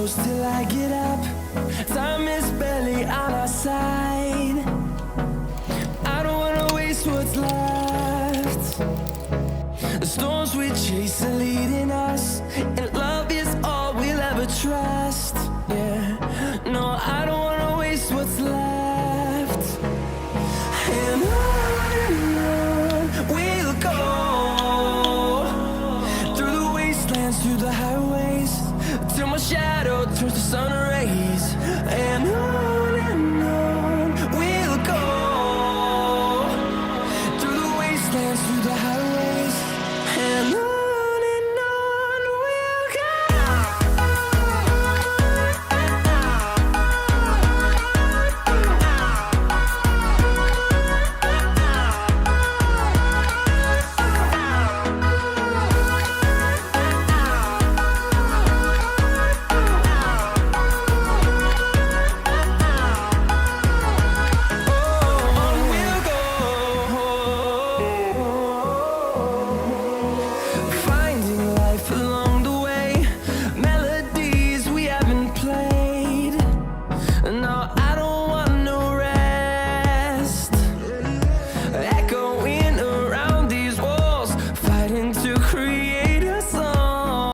close till I get up. Time is barely on our side. I don't wanna waste what's left. The storms we chase are leading us, and love is all we'll ever trust. Yeah, no, I don't wanna waste what's left. And on we'll go, through the wastelands, through the highways, till my shadow turns to sun rays. And on we'll go, through the wastelands, through the highways, and on we'll go. Finding life along the way, melodies we haven't played. Now